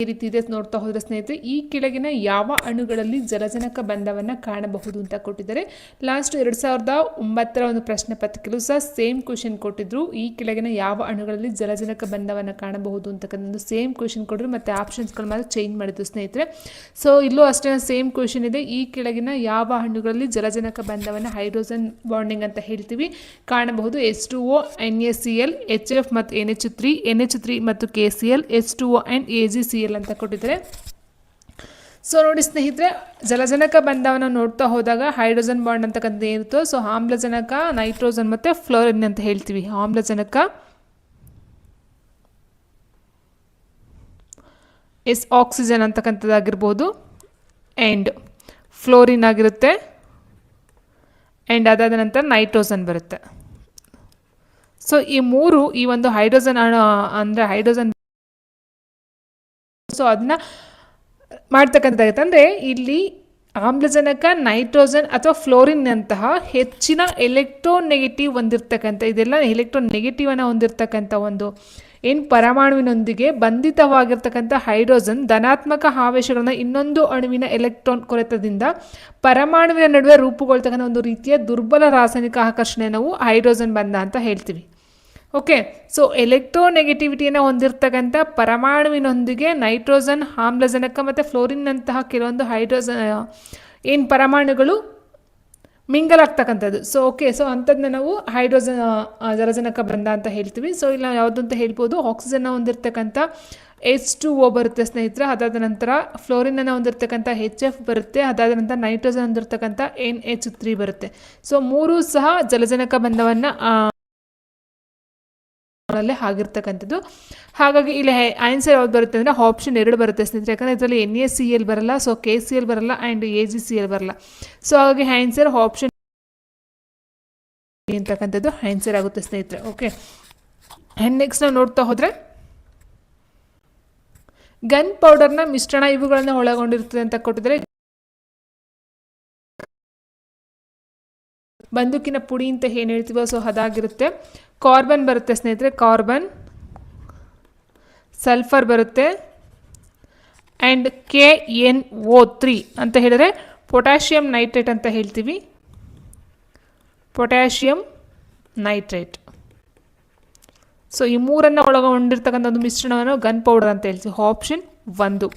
ಈ ರೀತಿ ಇದೆ ನೋಡ್ತಾ ಹೋದ್ರೆ ಸ್ನೇಹಿತರೆ, ಈ ಕೆಳಗಿನ ಯಾವ ಅಣುಗಳಲ್ಲಿ ಜಲಜನಕ ಬಂಧವನ್ನು ಕಾಣಬಹುದು ಅಂತ ಕೊಟ್ಟಿದ್ದಾರೆ. ಲಾಸ್ಟ್ 2009 ಒಂದು ಪ್ರಶ್ನೆ ಪತ್ರಿಕೆಯಲ್ಲೂ ಸಹ ಸೇಮ್ ಕ್ವೆಶನ್ ಕೊಟ್ಟಿದ್ರು. ಈ ಕೆಳಗಿನ ಯಾವ ಅಣುಗಳಲ್ಲಿ ಜಲಜನಕ ಬಂಧವನ್ನು ಕಾಣಬಹುದು ಅಂತಕ್ಕಂಥ ಸೇಮ್ ಕ್ವೆಶನ್ ಕೊಟ್ಟರು, ಮತ್ತು ಆಪ್ಷನ್ಸ್ಗಳು ಮಾತ್ರ ಚೇಂಜ್ ಮಾಡಿದ್ರು ಸ್ನೇಹಿತರೆ. ಸೊ ಇಲ್ಲೂ ಅಷ್ಟೇ ಸೇಮ್ ಕ್ವೆಶನ್ ಇದೆ. ಈ ಕೆಳಗಿನ ಯಾವ ಅಣುಗಳಲ್ಲಿ ಜಲಜನಕ ಬಂಧವನ್ನು ಹೈಡ್ರೋಜನ್ ಬಾಂಡಿಂಗ್ ಅಂತ ಹೇಳ್ತೀವಿ ಕಾಣಬಹುದು? H2O, NaCl, HF ಮತ್ತು NH3, NH3 ಮತ್ತು KCl, H2O and AgCl ಅಂತ ಕೊಟ್ಟಿದ್ದಾರೆ. ಸೊ ನೋಡಿ ಸ್ನೇಹಿತರೆ, ಜಲಜನಕ ಬಂಧವನ್ನು ನೋಡ್ತಾ ಹೋದಾಗ ಹೈಡ್ರೋಜನ್ ಬಾಂಡ್ ಅಂತಕ್ಕಂಥ ಏನಿರುತ್ತೋ, ಸೊ ಆಮ್ಲಜನಕ, ನೈಟ್ರೋಜನ್ ಮತ್ತು ಫ್ಲೋರಿನ್ ಅಂತ ಹೇಳ್ತೀವಿ. ಆಮ್ಲಜನಕ ಆಕ್ಸಿಜನ್ ಅಂತಕ್ಕಂಥದ್ದಾಗಿರ್ಬೋದು, ಆ್ಯಂಡ್ ಫ್ಲೋರಿನ್ ಆಗಿರುತ್ತೆ, ಆ್ಯಂಡ್ ಅದಾದ ನಂತರ ನೈಟ್ರೋಜನ್ ಬರುತ್ತೆ. ಸೊ ಈ ಮೂರು ಈ ಒಂದು ಹೈಡ್ರೋಜನ್ ಅಂದರೆ ಹೈಡ್ರೋಜನ್, ಸೊ ಅದನ್ನ ಮಾಡ್ತಕ್ಕಂಥದ್ದಾಗುತ್ತೆ. ಅಂದರೆ ಇಲ್ಲಿ ಆಮ್ಲಜನಕ, ನೈಟ್ರೋಜನ್ ಅಥವಾ ಫ್ಲೋರಿನ್ ಅಂತಹ ಹೆಚ್ಚಿನ ಎಲೆಕ್ಟ್ರೋನೆಗೆಟಿವ್ ಹೊಂದಿರತಕ್ಕಂಥ, ಇದೆಲ್ಲ ಎಲೆಕ್ಟ್ರೋನೆಗೆಟಿವನ್ನು ಹೊಂದಿರತಕ್ಕಂಥ ಒಂದು ಏನು ಪರಮಾಣುವಿನೊಂದಿಗೆ ಬಂಧಿತವಾಗಿರ್ತಕ್ಕಂಥ ಹೈಡ್ರೋಜನ್ ಧನಾತ್ಮಕ ಆವೇಶಗಳನ್ನ ಇನ್ನೊಂದು ಅಣುವಿನ ಎಲೆಕ್ಟ್ರಾನ್ ಕೊರೆತದಿಂದ ಪರಮಾಣುವಿನ ನಡುವೆ ರೂಪುಗೊಳ್ತಕ್ಕಂಥ ಒಂದು ರೀತಿಯ ದುರ್ಬಲ ರಾಸಾಯನಿಕ ಆಕರ್ಷಣೆ ನಾವು ಹೈಡ್ರೋಜನ್ ಬಂಧ ಅಂತ ಹೇಳ್ತೀವಿ. ಓಕೆ, ಸೊ ಎಲೆಕ್ಟ್ರೋನೆಗೆಟಿವಿಟಿಯನ್ನು ಹೊಂದಿರತಕ್ಕಂಥ ಪರಮಾಣುವಿನೊಂದಿಗೆ ನೈಟ್ರೋಜನ್, ಆಮ್ಲಜನಕ ಮತ್ತು ಫ್ಲೋರಿನ್ನಂತಹ ಕೆಲವೊಂದು ಹೈಡ್ರೋಜನ್ ಏನು ಪರಮಾಣುಗಳು ಮಿಂಗಲ್ ಆಗ್ತಕ್ಕಂಥದ್ದು. ಸೊ ಓಕೆ, ಸೊ ಅಂಥದ್ದನ್ನ ನಾವು ಹೈಡ್ರೋಜನ್ ಜಲಜನಕ ಬಂಧ ಅಂತ ಹೇಳ್ತೀವಿ. ಸೊ ಇಲ್ಲ ಯಾವುದು ಅಂತ ಹೇಳ್ಬೋದು, ಆಕ್ಸಿಜನ್ನ ಹೊಂದಿರತಕ್ಕಂಥ H2O ಬರುತ್ತೆ ಸ್ನೇಹಿತರೆ. ಅದಾದ ನಂತರ ಫ್ಲೋರಿನನ್ನು ಹೊಂದಿರತಕ್ಕಂಥ HF ಬರುತ್ತೆ. ಅದಾದ ನಂತರ ನೈಟ್ರೋಜನ್ ಹೊಂದಿರತಕ್ಕಂಥ NH3 ಬರುತ್ತೆ. ಸೊ ಮೂರು ಸಹ ಜಲಜನಕ ಬಂಧವನ್ನು ಆಗಿರ್ತಕ್ಕಂಥದ್ದು. ಹಾಗಾಗಿ ಇಲ್ಲಿ ಆನ್ಸರ್ ಯಾವ್ದು ಬರುತ್ತೆ ಅಂದರೆ ಆಪ್ಷನ್ 2 ಬರುತ್ತೆ ಸ್ನೇಹಿತರೆ. ಯಾಕಂದರೆ ಇದರಲ್ಲಿ NaCl ಬರಲ್ಲ, ಸೊ KCl ಬರಲ್ಲ, ಆ್ಯಂಡ್ AgCl ಬರಲ್ಲ. ಸೊ ಹಾಗಾಗಿ ಆನ್ಸರ್ ಆಪ್ಷನ್ ಅಂತಕ್ಕಂಥದ್ದು ಆನ್ಸರ್ ಆಗುತ್ತೆ ಸ್ನೇಹಿತರೆ. ಓಕೆ, ಆ್ಯಂಡ್ ನೆಕ್ಸ್ಟ್ ನಾವು ನೋಡ್ತಾ ಹೋದರೆ ಗನ್ ಪೌಡರ್ನ ಮಿಶ್ರಣ ಇವುಗಳನ್ನು ಒಳಗೊಂಡಿರ್ತದೆ ಅಂತ ಕೊಟ್ಟಿದ್ದಾರೆ. ಬಂದೂಕಿನ ಪುಡಿ ಅಂತ ಏನು ಹೇಳ್ತೀವೋ ಸೊ ಅದಾಗಿರುತ್ತೆ. ಕಾರ್ಬನ್ ಬರುತ್ತೆ ಸ್ನೇಹಿತರೆ, ಕಾರ್ಬನ್, ಸಲ್ಫರ್ ಬರುತ್ತೆ, ಆ್ಯಂಡ್ KNO3 ಅಂತ ಹೇಳಿದ್ರೆ ಪೊಟ್ಯಾಷಿಯಂ ನೈಟ್ರೇಟ್ ಅಂತ ಹೇಳ್ತೀವಿ. Potassium nitrate. ಸೊ ಈ ಮೂರನ್ನು ಒಳಗೊಂಡಿರ್ತಕ್ಕಂಥ ಒಂದು ಮಿಶ್ರಣವನ್ನು ಗನ್ ಪೌಡರ್ ಅಂತ ಹೇಳ್ತೀವಿ. ಆಪ್ಷನ್ 1.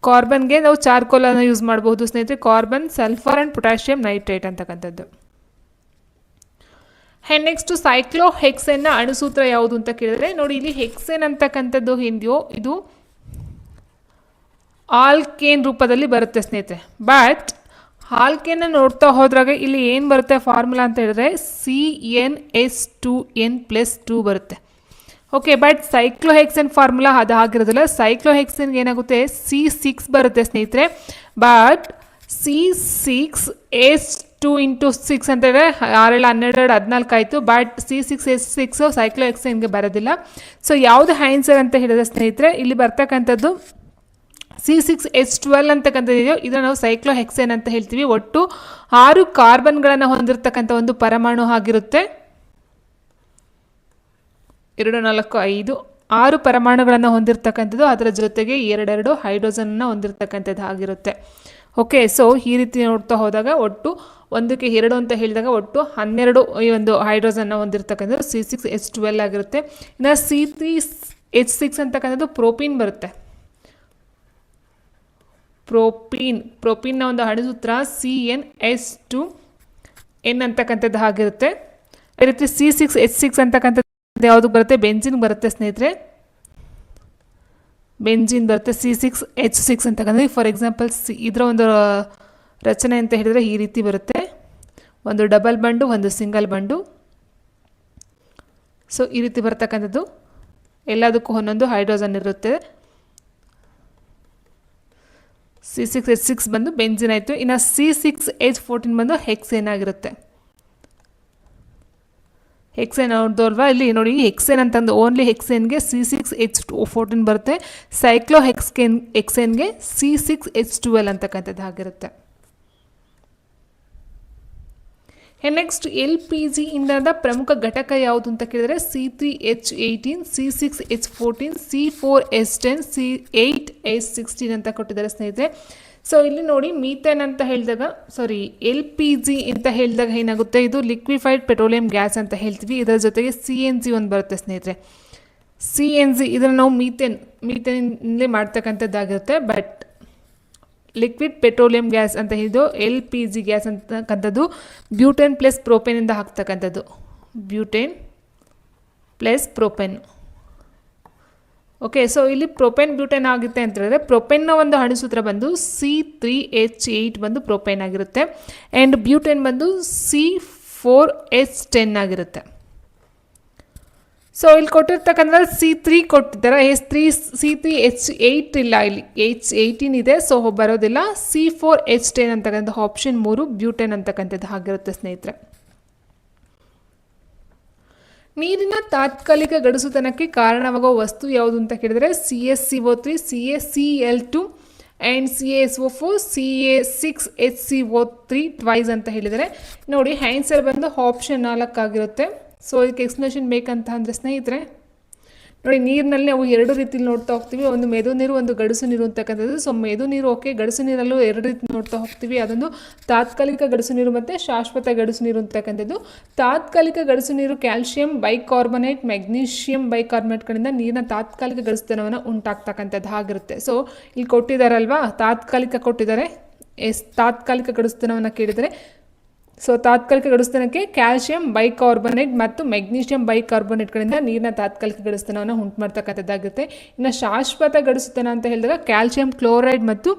ಕಾರ್ಬನ್ಗೆ ನಾವು ಚಾರ್ಕೋಲನ್ನು ಯೂಸ್ ಮಾಡಬಹುದು ಸ್ನೇಹಿತರೆ. Carbon, sulphur and potassium nitrate ಅಂತಕ್ಕಂಥದ್ದು. ಆ್ಯಂಡ್ ನೆಕ್ಸ್ಟ್ ಸೈಕ್ಲೋಹೆಕ್ಸೇನ್ನ ಅಣುಸೂತ್ರ ಯಾವುದು ಅಂತ ಕೇಳಿದ್ರೆ, ನೋಡಿ ಇಲ್ಲಿ ಹೆಕ್ಸೇನ್ ಅಂತಕ್ಕಂಥದ್ದು ಹಿಂದಿಯೋ ಇದು ಆಲ್ಕೇನ್ ರೂಪದಲ್ಲಿ ಬರುತ್ತೆ ಸ್ನೇಹಿತರೆ. ಬಟ್ ಆಲ್ಕೇನ ನೋಡ್ತಾ ಹೋದ್ರಾಗ ಇಲ್ಲಿ ಏನು ಬರುತ್ತೆ ಫಾರ್ಮುಲಾ ಅಂತ ಹೇಳಿದ್ರೆ CnS2n+2 ಬರುತ್ತೆ. ಓಕೆ, ಬಟ್ ಸೈಕ್ಲೋಹೆಕ್ಸೇನ್ ಫಾರ್ಮುಲಾ ಅದು ಆಗಿರೋದಿಲ್ಲ. ಸೈಕ್ಲೋಹೆಕ್ಸೇನ್ಗೆ ಏನಾಗುತ್ತೆ C6 ಬರುತ್ತೆ ಸ್ನೇಹಿತರೆ. ಬಟ್ C6H2 × 6 ಅಂತ ಹೇಳಿದ್ರೆ 6 12 14 ಆಯಿತು. ಬಟ್ C6H6 ಸೈಕ್ಲೋಹೆಕ್ಸೇನ್ಗೆ ಬರೋದಿಲ್ಲ. ಸೊ ಯಾವುದು ಆನ್ಸರ್ ಅಂತ ಹೇಳಿದ್ರೆ ಸ್ನೇಹಿತರೆ, ಇಲ್ಲಿ ಬರ್ತಕ್ಕಂಥದ್ದು C6H12 ಅಂತಕ್ಕಂಥದ್ದು ಇದನ್ನು ನಾವು ಸೈಕ್ಲೋಹೆಕ್ಸೇನ್ ಅಂತ ಹೇಳ್ತೀವಿ. ಒಟ್ಟು 6 ಕಾರ್ಬನ್ಗಳನ್ನು ಹೊಂದಿರತಕ್ಕಂಥ ಒಂದು ಪರಮಾಣು ಆಗಿರುತ್ತೆ. 2 4 5 6 ಪರಮಾಣುಗಳನ್ನು ಹೊಂದಿರತಕ್ಕಂಥದ್ದು. ಅದರ ಜೊತೆಗೆ 2 ಹೈಡ್ರೋಜನ್ನ ಹೊಂದಿರತಕ್ಕಂಥದ್ದು ಆಗಿರುತ್ತೆ. ಓಕೆ, ಸೊ ಈ ರೀತಿ ನೋಡ್ತಾ ಹೋದಾಗ ಒಟ್ಟು 1ಕ್ಕೆ 2 ಅಂತ ಹೇಳಿದಾಗ ಒಟ್ಟು 12 ಈ ಒಂದು ಹೈಡ್ರೋಜನ್ನ ಹೊಂದಿರತಕ್ಕಂಥದ್ದು C6H12 ಆಗಿರುತ್ತೆ. ಇನ್ನು C3H6 ಅಂತಕ್ಕಂಥದ್ದು ಪ್ರೋಪೀನ್ ಬರುತ್ತೆ. ಪ್ರೋಪೀನ್ನ ಒಂದು ಅಣುಸೂತ್ರ CnS2n ಅಂತಕ್ಕಂಥದ್ದು ಆಗಿರುತ್ತೆ. ಅದೇ ರೀತಿ C6H6 ಅಂತಕ್ಕಂಥದ್ದು ಯಾವುದು ಬರುತ್ತೆ, ಬೆಂಜಿನ್ ಬರುತ್ತೆ ಸ್ನೇಹಿತರೆ. ಬೆಂಜಿನ್ ಬರುತ್ತೆ C6H6 ಅಂತಕ್ಕಂಥದ್ದು. ಫಾರ್ ಎಕ್ಸಾಂಪಲ್ ಇದರ ಒಂದು ರಚನೆ ಅಂತ ಹೇಳಿದರೆ ಈ ರೀತಿ ಬರುತ್ತೆ. ಒಂದು ಡಬಲ್ ಬಂಡು, ಒಂದು ಸಿಂಗಲ್ ಬಂಡು. ಸೊ ಈ ರೀತಿ ಬರ್ತಕ್ಕಂಥದ್ದು ಎಲ್ಲದಕ್ಕೂ ಒಂದೊಂದು ಹೈಡ್ರೋಜನ್ ಇರುತ್ತೆ. C6H6 ಬಂದು ಬೆಂಜಿನ್ ಆಯಿತು. ಇನ್ನು C6H14 ಬಂದು ಹೆಕ್ಸೇನ್ ಆಗಿರುತ್ತೆ. ಹೆಕ್ಸೇನ್ ನೋಡಿದಲ್ವಾ, ಇಲ್ಲಿ ನೋಡಿ ಹೆಕ್ಸೇನ್ ಅಂತಂದು ಓನ್ಲಿ ಹೆಕ್ಸೇನ್ಗೆ C6H14 ಬರುತ್ತೆ. ಸೈಕ್ಲೋಹೆಕ್ಸೇನ್ಗೆ C6H12 ಅಂತಕ್ಕಂಥದ್ದು ಆಗಿರುತ್ತೆ. ನೆಕ್ಸ್ಟ್ LPG ಇಂಧನದ ಪ್ರಮುಖ ಘಟಕ ಯಾವುದು ಅಂತ ಕೇಳಿದರೆ C3H18, C6H14, C4S10, C8H16 ಅಂತ ಕೊಟ್ಟಿದ್ದಾರೆ ಸ್ನೇಹಿತರೆ. ಸೊ ಇಲ್ಲಿ ನೋಡಿ ಮೀಥೇನ್ ಅಂತ ಹೇಳಿದಾಗ LPG ಅಂತ ಹೇಳಿದಾಗ ಏನಾಗುತ್ತೆ, ಇದು ಲಿಕ್ವಿಫೈಡ್ ಪೆಟ್ರೋಲಿಯಂ ಗ್ಯಾಸ್ ಅಂತ ಹೇಳ್ತೀವಿ. ಇದರ ಜೊತೆಗೆ CNG ಒಂದು ಬರುತ್ತೆ ಸ್ನೇಹಿತರೆ. CNG ಇದನ್ನು ನಾವು ಮೀಥೇನಿಂದಲೇ ಮಾಡ್ತಕ್ಕಂಥದ್ದಾಗಿರುತ್ತೆ. ಬಟ್ ಲಿಕ್ವಿಡ್ ಪೆಟ್ರೋಲಿಯಂ ಗ್ಯಾಸ್ ಅಂತ ಹೇಳಿದ್ದು LPG ಗ್ಯಾಸ್ ಅಂತಕ್ಕಂಥದ್ದು ಬ್ಯೂಟೇನ್ ಪ್ಲಸ್ ಪ್ರೋಪೇನಿಂದ ಆಗ್ತಕ್ಕಂಥದ್ದು. Butane plus propane. Okay, so ಇಲ್ಲಿ ಪ್ರೊಪೇನ್ ಬ್ಯೂಟೇನ್ ಆಗುತ್ತೆ ಅಂತ ಹೇಳಿದ್ರೆ ಪ್ರೊಪೇನ್ನ ಒಂದು ಅಣುಸೂತ್ರ ಬಂದು C3H8 ಬಂದು ಪ್ರೊಪೇನ್ ಆಗಿರುತ್ತೆ. ಆ್ಯಂಡ್ ಬ್ಯೂಟೇನ್ ಬಂದು C4H10 ಆಗಿರುತ್ತೆ. ಸೊ ಇಲ್ಲಿ ಕೊಟ್ಟಿರ್ತಕ್ಕಂಥ C3 ಕೊಟ್ಟಿದ್ದಾರೆ, C3H8 ಇಲ್ಲ, ಇಲ್ಲಿ H18 ಇದೆ, ಸೊ ಬರೋದಿಲ್ಲ. C4H10 ಅಂತಕ್ಕಂಥ ಆಪ್ಷನ್ 3 ಬ್ಯೂಟೇನ್ ಅಂತಕ್ಕಂಥದ್ದು ಆಗಿರುತ್ತೆ ಸ್ನೇಹಿತರೆ. ನೀರಿನ ತಾತ್ಕಾಲಿಕ ಗಡಸುತನಕ್ಕೆ ಕಾರಣವಾಗುವ ವಸ್ತು ಯಾವುದು ಅಂತ ಕೇಳಿದರೆ CaCO3, CaCl2 and CaSO4, Ca6HCO3 twice ಅಂತ ಹೇಳಿದರೆ ನೋಡಿ ಆನ್ಸರ್ ಬಂದು ಆಪ್ಷನ್ 4 ಆಗಿರುತ್ತೆ. ಸೊ ಇದಕ್ಕೆ ಎಕ್ಸ್ಪ್ಲನೇಷನ್ ಬೇಕಂತ ಅಂದರೆ ಸ್ನೇಹಿತರೆ ನೋಡಿ, ನೀರಿನಲ್ಲಿ ನಾವು ಎರಡು ರೀತಿಲಿ ನೋಡ್ತಾ ಹೋಗ್ತೀವಿ. ಒಂದು ಮೆದು ನೀರು, ಒಂದು ಗಡುಸು ನೀರು ಅಂತಕ್ಕಂಥದ್ದು. ಸೊ ಮೆದು ನೀರು ಓಕೆ, ಗಡುಸು ನೀರಲ್ಲೂ ಎರಡು ರೀತಿ ನೋಡ್ತಾ ಹೋಗ್ತೀವಿ. ಅದೊಂದು ತಾತ್ಕಾಲಿಕ ಗಡುಸು ನೀರು ಮತ್ತು ಶಾಶ್ವತ ಗಡುಸು ನೀರು ಅಂತಕ್ಕಂಥದ್ದು. ತಾತ್ಕಾಲಿಕ ಗಡುಸು ನೀರು ಕ್ಯಾಲ್ಸಿಯಂ ಬೈಕಾರ್ಬೊನೇಟ್, ಮೆಗ್ನೀಷಿಯಂ ಬೈಕಾರ್ಬೊನೇಟ್ಗಳಿಂದ ನೀರಿನ ತಾತ್ಕಾಲಿಕ ಗಡುಸುತನವನ್ನು ಉಂಟಾಗ್ತಕ್ಕಂಥದ್ದು ಆಗಿರುತ್ತೆ. ಸೊ ಇಲ್ಲಿ ಕೊಟ್ಟಿದ್ದಾರಲ್ವಾ, ತಾತ್ಕಾಲಿಕ ಕೊಟ್ಟಿದ್ದಾರೆ. ತಾತ್ಕಾಲಿಕ ಗಡುಸುತನವನ್ನು ಕೇಳಿದರೆ ಸೊ ತಾತ್ಕಾಲಿಕ ಗಡುಸುತನಕ್ಕೆ ಕ್ಯಾಲ್ಸಿಯಂ ಬೈಕಾರ್ಬೊನೇಟ್ ಮತ್ತು ಮೆಗ್ನೀಷಿಯಂ ಬೈಕಾರ್ಬೊನೇಟ್ಗಳಿಂದ ನೀರಿನ ತಾತ್ಕಾಲಿಕ ಗಡುಸುತನವನ್ನು ಉಂಟು ಮಾಡ್ತಕ್ಕಂಥದ್ದಾಗುತ್ತೆ. ಇನ್ನು ಶಾಶ್ವತ ಗಡುಸುತನ ಅಂತ ಹೇಳಿದಾಗ ಕ್ಯಾಲ್ಸಿಯಂ ಕ್ಲೋರೈಡ್ ಮತ್ತು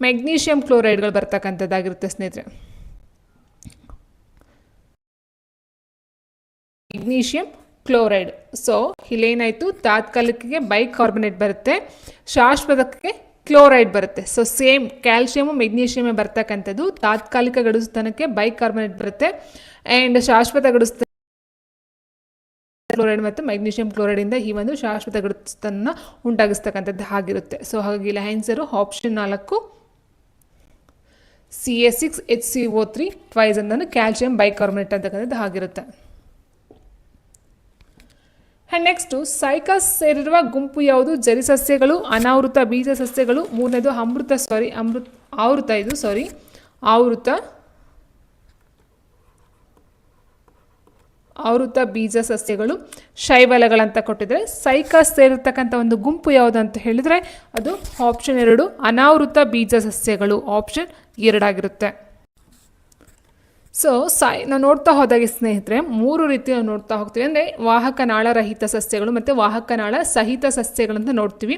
ಮೆಗ್ನೀಷಿಯಂ ಕ್ಲೋರೈಡ್ಗಳು ಬರ್ತಕ್ಕಂಥದ್ದಾಗಿರುತ್ತೆ ಸ್ನೇಹಿತರೆ. Magnesium chloride. ಸೊ ಇಲ್ಲೇನಾಯಿತು, ತಾತ್ಕಾಲಿಕಕ್ಕೆ ಬೈಕಾರ್ಬೊನೇಟ್ ಬರುತ್ತೆ, ಶಾಶ್ವತಕ್ಕೆ ಕ್ಲೋರೈಡ್ ಬರುತ್ತೆ. ಸೊ ಸೇಮ್ ಕ್ಯಾಲ್ಸಿಯಮು ಮೆಗ್ನೀಷಿಯಮೇ ಬರ್ತಕ್ಕಂಥದ್ದು. ತಾತ್ಕಾಲಿಕ ಗಡುಸುತನಕ್ಕೆ ಬೈಕಾರ್ಬೊನೇಟ್ ಬರುತ್ತೆ ಆ್ಯಂಡ್ ಶಾಶ್ವತ ಗಡುಸುತನ ಕ್ಲೋರೈಡ್ ಮತ್ತು ಮೆಗ್ನೀಷಿಯಂ ಕ್ಲೋರೈಡಿಂದ ಈ ಒಂದು ಶಾಶ್ವತ ಗಡುಸುತನ ಉಂಟಾಗಿಸ್ತಕ್ಕಂಥದ್ದು ಆಗಿರುತ್ತೆ. ಸೊ ಹಾಗಾಗಿ ಇಲ್ಲಿ ಆನ್ಸರು ಆಪ್ಷನ್ 4 Ca6HCO3 ಟ್ವೈಸ್ ಅಂದರೆ ಕ್ಯಾಲ್ಸಿಯಂ ಬೈಕಾರ್ಬೊನೇಟ್ ಅಂತಕ್ಕಂಥದ್ದು ಆಗಿರುತ್ತೆ. ನೆಕ್ಸ್ಟು ಸೈಕಸ್ ಸೇರಿರುವ ಗುಂಪು ಯಾವುದು? ಜರಿಸಸ್ಯಗಳು, ಅನಾವೃತ ಬೀಜ ಸಸ್ಯಗಳು, ಮೂರನೇದು ಆವೃತ ಬೀಜ ಸಸ್ಯಗಳು, ಶೈವಲಗಳಂತ ಕೊಟ್ಟಿದ್ದಾರೆ. ಸೈಕಸ್ ಸೇರಿರ್ತಕ್ಕಂಥ ಒಂದು ಗುಂಪು ಯಾವುದು ಅಂತ ಹೇಳಿದರೆ ಅದು ಆಪ್ಷನ್ 2 ಅನಾವೃತ ಬೀಜ ಸಸ್ಯಗಳು, ಆಪ್ಷನ್ 2 ಆಗಿರುತ್ತೆ. ಸೊ ನಾವು ನೋಡ್ತಾ ಹೋದಾಗೆ ಸ್ನೇಹಿತರೆ 3 ರೀತಿ ನಾವು ನೋಡ್ತಾ ಹೋಗ್ತೀವಿ. ಅಂದರೆ ವಾಹಕನಾಳರಹಿತ ಸಸ್ಯಗಳು ಮತ್ತು ವಾಹಕನಾಳ ಸಹಿತ ಸಸ್ಯಗಳಂತ ನೋಡ್ತೀವಿ.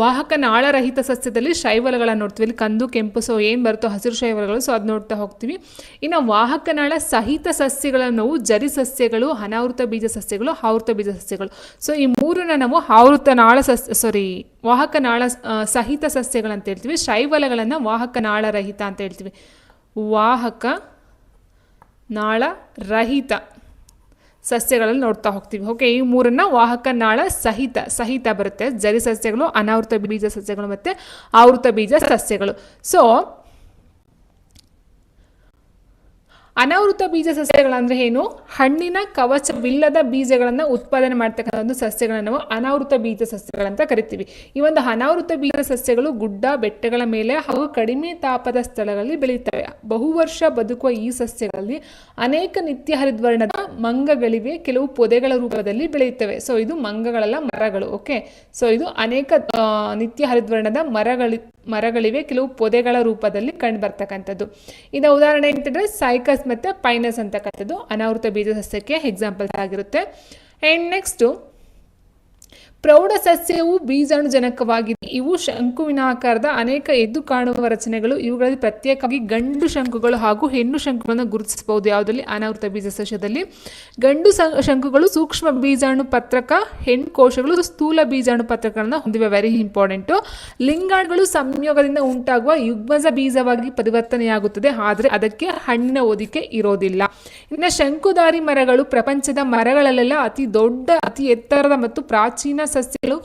ವಾಹಕನಾಳರಹಿತ ಸಸ್ಯದಲ್ಲಿ ಶೈವಲಗಳನ್ನು ನೋಡ್ತೀವಿ. ಇಲ್ಲಿ ಕಂದು, ಕೆಂಪು, ಸೊ ಏನು ಬರುತ್ತೋ ಹಸಿರು ಶೈವಲಗಳು, ಸೊ ಅದು ನೋಡ್ತಾ ಹೋಗ್ತೀವಿ. ಇನ್ನು ವಾಹಕನಾಳ ಸಹಿತ ಸಸ್ಯಗಳನ್ನು ನಾವು ಜರಿ ಸಸ್ಯಗಳು, ಅನಾವೃತ ಬೀಜ ಸಸ್ಯಗಳು, ಆವೃತ ಬೀಜ ಸಸ್ಯಗಳು. ಸೊ ಈ 3ನ ನಾವು ವಾಹಕನಾಳ ಸಹಿತ ಸಸ್ಯಗಳಂತ ಹೇಳ್ತೀವಿ. ಶೈವಲಗಳನ್ನು ವಾಹಕನಾಳರಹಿತ ಅಂತ ಹೇಳ್ತೀವಿ. ನಾಳರಹಿತ ಸಸ್ಯಗಳಲ್ಲಿ ನೋಡ್ತಾ ಹೋಗ್ತೀವಿ. ಓಕೆ, ಈ 3ನ್ನ ವಾಹಕನಾಳ ಸಹಿತ ಬರುತ್ತೆ. ಜರಿ ಸಸ್ಯಗಳು, ಅನಾವೃತ ಬೀಜ ಸಸ್ಯಗಳು ಮತ್ತು ಆವೃತ ಬೀಜ ಸಸ್ಯಗಳು. ಸೊ ಅನಾವೃತ ಬೀಜ ಸಸ್ಯಗಳಂದರೆ ಏನು? ಹಣ್ಣಿನ ಕವಚವಿಲ್ಲದ ಬೀಜಗಳನ್ನು ಉತ್ಪಾದನೆ ಮಾಡ್ತಕ್ಕಂಥ ಒಂದು ಸಸ್ಯಗಳನ್ನು ನಾವು ಅನಾವೃತ ಬೀಜ ಸಸ್ಯಗಳಂತ ಕರಿತೀವಿ. ಈ ಒಂದು ಅನಾವೃತ ಬೀಜ ಸಸ್ಯಗಳು ಗುಡ್ಡ ಬೆಟ್ಟಗಳ ಮೇಲೆ ಹಾಗೂ ಕಡಿಮೆ ತಾಪದ ಸ್ಥಳಗಳಲ್ಲಿ ಬೆಳೆಯುತ್ತವೆ. ಬಹುವರ್ಷ ಬದುಕುವ ಈ ಸಸ್ಯಗಳಲ್ಲಿ ಅನೇಕ ನಿತ್ಯ ಹರಿದ್ವರ್ಣದ ಮಂಗಗಳಿವೆ, ಕೆಲವು ಪೊದೆಗಳ ರೂಪದಲ್ಲಿ ಬೆಳೆಯುತ್ತವೆ. ಸೊ ಇದು ಮಂಗಗಳಲ್ಲ, ಮರಗಳು. ಓಕೆ, ಸೊ ಇದು ಅನೇಕ ನಿತ್ಯ ಹರಿದ್ವರ್ಣದ ಮರಗಳಿವೆ, ಕೆಲವು ಪೊದೆಗಳ ರೂಪದಲ್ಲಿ ಕಂಡು ಬರ್ತಕ್ಕಂಥದ್ದು. ಇದರ ಉದಾಹರಣೆ ಅಂತಂದರೆ ಸೈಕಸ್ ಮತ್ತು ಪೈನಸ್ ಅಂತಕ್ಕಂಥದ್ದು ಅನಾವೃತ ಬೀಜ ಸಸ್ಯಕ್ಕೆ ಎಕ್ಸಾಂಪಲ್ ಆಗಿರುತ್ತೆ. ಆ್ಯಂಡ್ ನೆಕ್ಸ್ಟು ಪ್ರೌಢ ಸಸ್ಯವು ಬೀಜಾಣುಜನಕವಾಗಿದೆ. ಇವು ಶಂಕುವಿನ ಆಕಾರದ ಅನೇಕ ಎದ್ದು ಕಾಣುವ ರಚನೆಗಳು. ಇವುಗಳಲ್ಲಿ ಪ್ರತ್ಯೇಕವಾಗಿ ಗಂಡು ಶಂಕುಗಳು ಹಾಗೂ ಹೆಣ್ಣು ಶಂಕುಗಳನ್ನು ಗುರುತಿಸಬಹುದು. ಯಾವುದರಲ್ಲಿ? ಅನಾವೃತ ಬೀಜ ಸಸ್ಯದಲ್ಲಿ. ಗಂಡು ಶಂಕುಗಳು ಸೂಕ್ಷ್ಮ ಬೀಜಾಣು ಪತ್ರಕ, ಹೆಣ್ಣು ಕೋಶಗಳು ಸ್ಥೂಲ ಬೀಜಾಣು ಪತ್ರಕಗಳನ್ನು ಹೊಂದಿವೆ. Very important. ಲಿಂಗಾಣುಗಳು ಸಂಯೋಗದಿಂದ ಉಂಟಾಗುವ ಯುಗ್ಮಜ ಬೀಜವಾಗಿ ಪರಿವರ್ತನೆಯಾಗುತ್ತದೆ, ಆದರೆ ಅದಕ್ಕೆ ಹಣ್ಣಿನ ಹೊದಿಕೆ ಇರೋದಿಲ್ಲ. ಇನ್ನು ಶಂಕುಧಾರಿ ಮರಗಳು ಪ್ರಪಂಚದ ಮರಗಳಲ್ಲೆಲ್ಲ ಅತಿ ದೊಡ್ಡ, ಅತಿ ಎತ್ತರದ ಮತ್ತು ಪ್ರಾಚೀನ ಸಸ್ಯಗಳು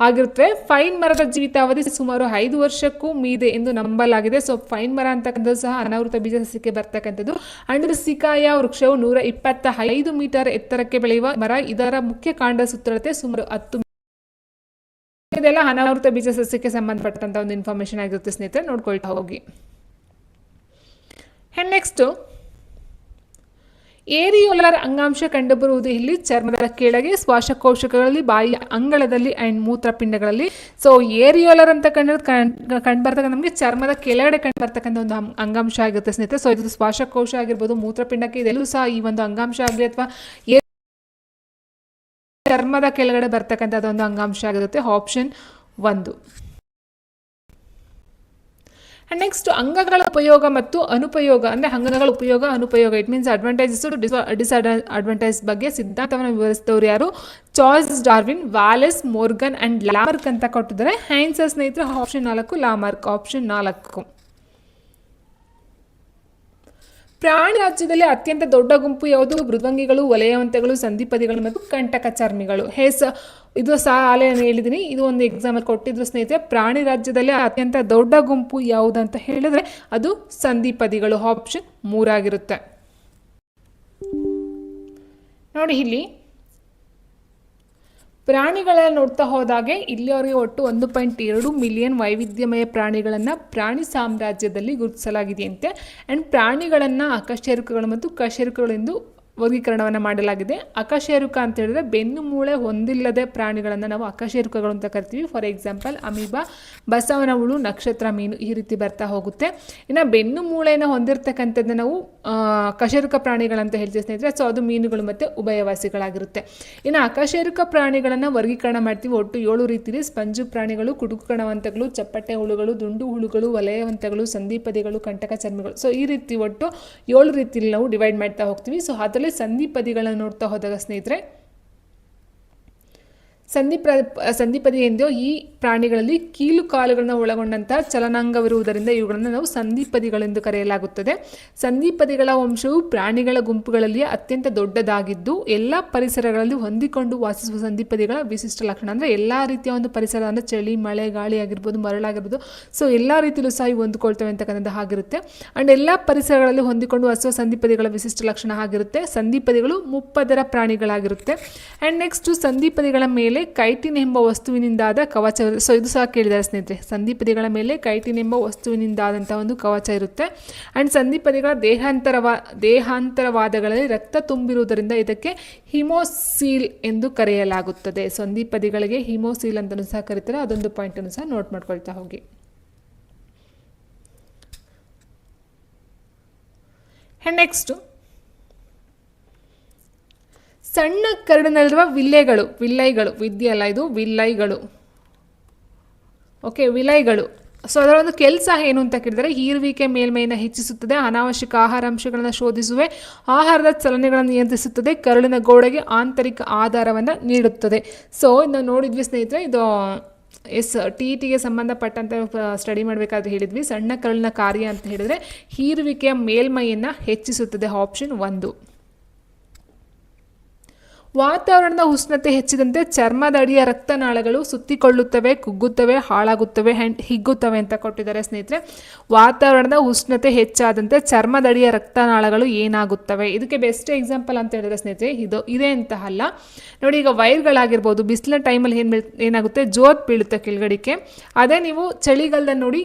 ಆಗಿರುತ್ತವೆ. ಫೈನ್ ಮರದ ಜೀವಿತಾವಧಿ ಸುಮಾರು 5 ವರ್ಷಕ್ಕೂ ಮೀದೆ ಎಂದು ನಂಬಲಾಗಿದೆ. ಸೊ ಫೈನ್ ಮರ ಅಂತಕ್ಕಂಥದ್ದು ಸಹ ಅನಾವೃತ ಬೀಜ ಸಸ್ಯಕ್ಕೆ ಬರ್ತಕ್ಕಂಥದ್ದು. ಅಂಡ್ ಸಿಕಾಯ ವೃಕ್ಷವು 125 ಮೀಟರ್ ಎತ್ತರಕ್ಕೆ ಬೆಳೆಯುವ ಮರ. ಇದರ ಮುಖ್ಯ ಕಾಂಡ ಸುತ್ತಳತೆ ಸುಮಾರು 10. ಇದೆಲ್ಲ ಅನಾವೃತ ಬೀಜ ಸಸ್ಯಕ್ಕೆ ಸಂಬಂಧಪಟ್ಟಂತ ಒಂದು ಇನ್ಫಾರ್ಮೇಶನ್ ಆಗಿರುತ್ತೆ ಸ್ನೇಹಿತರೆ, ನೋಡ್ಕೊಳ್ತಾ ಹೋಗಿ. ಅಂಡ್ ನೆಕ್ಸ್ಟ್ ಏರಿಯೋಲರ್ ಅಂಗಾಂಶ ಕಂಡುಬರುವುದು ಇಲ್ಲಿ ಚರ್ಮದ ಕೆಳಗೆ, ಶ್ವಾಸಕೋಶಗಳಲ್ಲಿ, ಬಾಯಿಯ ಅಂಗಳದಲ್ಲಿ ಅಂಡ್ ಮೂತ್ರಪಿಂಡಗಳಲ್ಲಿ. ಸೊ ಏರಿಯೋಲರ್ ಅಂತ ಕಂಡುಬರ್ತಕ್ಕಂಥ ನಮಗೆ ಚರ್ಮದ ಕೆಳಗಡೆ ಕಂಡುಬರ್ತಕ್ಕಂಥ ಒಂದು ಅಂಗಾಂಶ ಆಗಿರುತ್ತೆ ಸ್ನೇಹಿತರೆ. ಸೊ ಇದು ಶ್ವಾಸಕೋಶ ಆಗಿರ್ಬೋದು, ಮೂತ್ರಪಿಂಡಕ್ಕೆ, ಇದೆಲ್ಲೂ ಸಹ ಈ ಒಂದು ಅಂಗಾಂಶ ಆಗಲಿ ಅಥವಾ ಚರ್ಮದ ಕೆಳಗಡೆ ಬರ್ತಕ್ಕಂಥದ್ದು ಒಂದು ಅಂಗಾಂಶ ಆಗಿರುತ್ತೆ. ಆಪ್ಷನ್ 1. ಅಂಡ್ ನೆಕ್ಸ್ಟ್ ಅಂಗಗಳ ಉಪಯೋಗ ಮತ್ತು ಅನುಪಯೋಗ, ಅಂದರೆ ಅಂಗಗಳ ಉಪಯೋಗ ಅನುಪಯೋಗ, ಇಟ್ ಮೀನ್ಸ್ ಅಡ್ವಾಂಟೇಜಸ್ ಡಿಸ್ಅಡ್ವಾಂಟೇಜ್ ಬಗ್ಗೆ ಸಿದ್ಧಾಂತವನ್ನು ವಿವರಿಸಿದವರು ಯಾರು? Charles Darwin, Wallace, Morgan and Lamarck ಅಂತ ಕೊಟ್ಟಿದ್ದಾರೆ. ಆನ್ಸರ್ ಸ್ನೇಹಿತರೆ ಆಪ್ಷನ್ 4 ಲಾಮಾರ್ಕ್, ಆಪ್ಷನ್ 4. ಪ್ರಾಣಿ ರಾಜ್ಯದಲ್ಲಿ ಅತ್ಯಂತ ದೊಡ್ಡ ಗುಂಪು ಯಾವುದು? ಮೃದ್ವಂಗಿಗಳು, ವಲಯವಂತಗಳು, ಸಂಧಿಪದಿಗಳು ಮತ್ತು ಕಂಟಕ ಚರ್ಮಿಗಳು. ಇದು ಸಹ ಆಲೇ ಹೇಳಿದ್ದೀನಿ, ಇದು ಒಂದು ಎಕ್ಸಾಂಪಲ್ ಕೊಟ್ಟಿದ್ರು ಸ್ನೇಹಿತರೆ. ಪ್ರಾಣಿ ರಾಜ್ಯದಲ್ಲಿ ಅತ್ಯಂತ ದೊಡ್ಡ ಗುಂಪು ಯಾವುದು ಅಂತ ಹೇಳಿದ್ರೆ ಅದು ಸಂಧಿಪದಿಗಳು, ಆಪ್ಷನ್ 3 ಆಗಿರುತ್ತೆ. ನೋಡಿ ಇಲ್ಲಿ ಪ್ರಾಣಿಗಳನ್ನ ನೋಡ್ತಾ ಹೋದಾಗೆ ಇಲ್ಲಿಯವರೆಗೆ ಒಟ್ಟು 1.2 ಮಿಲಿಯನ್ ವೈವಿಧ್ಯಮಯ ಪ್ರಾಣಿಗಳನ್ನು ಪ್ರಾಣಿ ಸಾಮ್ರಾಜ್ಯದಲ್ಲಿ ಗುರುತಿಸಲಾಗಿದೆಯಂತೆ. ಆ್ಯಂಡ್ ಪ್ರಾಣಿಗಳನ್ನು ಅಕಶೇರುಕಗಳು ಮತ್ತು ಕಶೇರುಕಗಳು ಎಂದು ವರ್ಗೀಕರಣವನ್ನು ಮಾಡಲಾಗಿದೆ. ಅಕಶೇರುಕ ಅಂತ ಹೇಳಿದ್ರೆ ಬೆನ್ನು ಮೂಳೆ ಹೊಂದಿಲ್ಲದೆ ಪ್ರಾಣಿಗಳನ್ನು ನಾವು ಅಕಶೇರುಕಗಳು ಅಂತ ಕರಿತೀವಿ. ಫಾರ್ ಎಕ್ಸಾಂಪಲ್ ಅಮೀಬಾ, ಬಸವನ ಹುಳು, ನಕ್ಷತ್ರ ಮೀನು, ಈ ರೀತಿ ಬರ್ತಾ ಹೋಗುತ್ತೆ. ಇನ್ನು ಬೆನ್ನು ಮೂಳೆಯನ್ನು ಹೊಂದಿರತಕ್ಕಂಥದ್ದು ನಾವು ಕಶೇರುಕ ಪ್ರಾಣಿಗಳಂತ ಹೇಳ್ತೀವಿ ಸ್ನೇಹಿತರೆ. ಸೊ ಅದು ಮೀನುಗಳು ಮತ್ತು ಉಭಯವಾಸಿಗಳಾಗಿರುತ್ತೆ. ಇನ್ನು ಅಕಶೇರುಕ ಪ್ರಾಣಿಗಳನ್ನು ವರ್ಗೀಕರಣ ಮಾಡ್ತೀವಿ. ಒಟ್ಟು 7 ರೀತಿಯಲ್ಲಿ: ಸ್ಪಂಜು ಪ್ರಾಣಿಗಳು, ಕುಡುಕು ಕಣವಂತಗಳು, ಚಪ್ಪಟೆ ಹುಳುಗಳು, ದುಂಡು ಹುಳುಗಳು, ವಲಯವಂತಗಳು, ಸಂಧಿಪದಿಗಳು, ಕಂಟಕ ಚರ್ಮಿಗಳು. ಸೊ ಈ ರೀತಿ ಒಟ್ಟು 7 ರೀತಿಯಲ್ಲಿ ನಾವು ಡಿವೈಡ್ ಮಾಡ್ತಾ ಹೋಗ್ತೀವಿ. ಸೊ ಅದರಲ್ಲಿ ಸಂಧಿಪದಿಗಳನ್ನು ನೋಡ್ತಾ ಹೋದಾಗ ಸ್ನೇಹಿತರೆ, ಸಂಧಿಪದಿ ಎಂದು ಈ ಪ್ರಾಣಿಗಳಲ್ಲಿ ಕೀಲು ಕಾಲುಗಳನ್ನು ಒಳಗೊಂಡಂತಹ ಚಲನಾಂಗವಿರುವುದರಿಂದ ಇವುಗಳನ್ನು ನಾವು ಸಂಧಿಪದಿಗಳೆಂದು ಕರೆಯಲಾಗುತ್ತದೆ. ಸಂಧಿಪದಿಗಳ ವಂಶವು ಪ್ರಾಣಿಗಳ ಗುಂಪುಗಳಲ್ಲಿ ಅತ್ಯಂತ ದೊಡ್ಡದಾಗಿದ್ದು ಎಲ್ಲ ಪರಿಸರಗಳಲ್ಲಿ ಹೊಂದಿಕೊಂಡು ವಾಸಿಸುವ ಸಂಧಿಪದಿಗಳ ವಿಶಿಷ್ಟ ಲಕ್ಷಣ. ಅಂದರೆ ಎಲ್ಲ ರೀತಿಯ ಒಂದು ಪರಿಸರ, ಅಂದರೆ ಚಳಿ, ಮಳೆ, ಗಾಳಿ ಆಗಿರ್ಬೋದು, ಮರಳಾಗಿರ್ಬೋದು, ಸೊ ಎಲ್ಲ ರೀತಿಯಲ್ಲೂ ಸಹ ಇವು ಹೊಂದಿಕೊಳ್ತವೆ ಅಂತಕ್ಕಂಥದ್ದು ಆಗಿರುತ್ತೆ. ಆ್ಯಂಡ್ ಎಲ್ಲ ಪರಿಸರಗಳಲ್ಲಿ ಹೊಂದಿಕೊಂಡು ವಾಸಿಸುವ ಸಂಧಿಪದಿಗಳ ವಿಶಿಷ್ಟ ಲಕ್ಷಣ ಆಗಿರುತ್ತೆ. ಸಂಧಿಪದಿಗಳು ಮುಪ್ಪದರ ಪ್ರಾಣಿಗಳಾಗಿರುತ್ತೆ. ಆ್ಯಂಡ್ ನೆಕ್ಸ್ಟ್ ಸಂಧಿಪದಿಗಳ ಮೇಲೆ ಕೈಟಿನ್ ಎಂಬ ವಸ್ತುವಿನಿಂದಾದ ಕವಚ. ಸೊ ಇದು ಸಹ ಕೇಳಿದ್ದಾರೆ ಸ್ನೇಹಿತರೆ. ಸಂಧಿಪದಿಗಳ ಮೇಲೆ ಕೈಟಿನ್ ಎಂಬ ವಸ್ತುವಿನಿಂದಾದಂಥ ಒಂದು ಕವಚ ಇರುತ್ತೆ. ಆ್ಯಂಡ್ ಸಂಧಿಪದಿಗಳ ದೇಹಾಂತರವಾದಗಳಲ್ಲಿ ರಕ್ತ ತುಂಬಿರುವುದರಿಂದ ಇದಕ್ಕೆ ಹಿಮೋಸೀಲ್ ಎಂದು ಕರೆಯಲಾಗುತ್ತದೆ. ಸಂಧಿಪದಿಗಳಿಗೆ ಹಿಮೋಸೀಲ್ ಅಂತಲೂ ಸಹ ಕರೀತಾರೆ. ಅದೊಂದು ಪಾಯಿಂಟನ್ನು ಸಹ ನೋಟ್ ಮಾಡ್ಕೊಳ್ತಾ ಹೋಗಿ. ಆ್ಯಂಡ್ ನೆಕ್ಸ್ಟ್ ಸಣ್ಣ ಕರಡಿನಲ್ಲಿರುವ ವಿಲ್ಲೈಗಳು. ಓಕೆ, ವಿಲೈಗಳು. ಸೊ ಅದರ ಒಂದು ಕೆಲಸ ಏನು ಅಂತ ಕೇಳಿದರೆ, ಹೀರುವಿಕೆ ಮೇಲ್ಮೈಯನ್ನು ಹೆಚ್ಚಿಸುತ್ತದೆ, ಅನಾವಶ್ಯಕ ಆಹಾರಾಂಶಗಳನ್ನು ಶೋಧಿಸುವೆ, ಆಹಾರದ ಚಲನೆಗಳನ್ನು ನಿಯಂತ್ರಿಸುತ್ತದೆ, ಕರುಳಿನ ಗೋಡೆಗೆ ಆಂತರಿಕ ಆಧಾರವನ್ನು ನೀಡುತ್ತದೆ. ಸೊ ನಾವು ನೋಡಿದ್ವಿ ಸ್ನೇಹಿತರೆ, ಇದು ಟಿಗೆ ಸಂಬಂಧಪಟ್ಟಂತೆ ಸ್ಟಡಿ ಮಾಡಬೇಕಾದ್ರೆ ಹೇಳಿದ್ವಿ. ಸಣ್ಣ ಕರುಳಿನ ಕಾರ್ಯ ಅಂತ ಹೇಳಿದರೆ ಹೀರುವಿಕೆಯ ಮೇಲ್ಮೈಯನ್ನು ಹೆಚ್ಚಿಸುತ್ತದೆ, ಆಪ್ಷನ್ 1. ವಾತಾವರಣದ ಉಷ್ಣತೆ ಹೆಚ್ಚಿದಂತೆ ಚರ್ಮದ ಅಡಿಯ ರಕ್ತನಾಳಗಳು ಸುತ್ತಿಕೊಳ್ಳುತ್ತವೆ, ಕುಗ್ಗುತ್ತವೆ, ಹಾಳಾಗುತ್ತವೆ ಆ್ಯಂಡ್ ಹಿಗ್ಗುತ್ತವೆ ಅಂತ ಕೊಟ್ಟಿದ್ದಾರೆ ಸ್ನೇಹಿತರೆ. ವಾತಾವರಣದ ಉಷ್ಣತೆ ಹೆಚ್ಚಾದಂತೆ ಚರ್ಮದ ಅಡಿಯ ರಕ್ತನಾಳಗಳು ಏನಾಗುತ್ತವೆ? ಇದಕ್ಕೆ ಬೆಸ್ಟ್ ಎಕ್ಸಾಂಪಲ್ ಅಂತ ಹೇಳಿದ್ರೆ ಸ್ನೇಹಿತರೆ ಇದೇ ಅಂತ ಅಲ್ಲ. ನೋಡಿ, ಈಗ ವೈರ್ಗಳಾಗಿರ್ಬೋದು, ಬಿಸಿಲಿನ ಟೈಮಲ್ಲಿ ಏನಾಗುತ್ತೆ, ಜೋತ್ ಬೀಳುತ್ತೆ ಕೆಳಗಡಿಕೆ. ಅದೇ ನೀವು ಚಳಿಗಾಲದಲ್ಲಿ ನೋಡಿ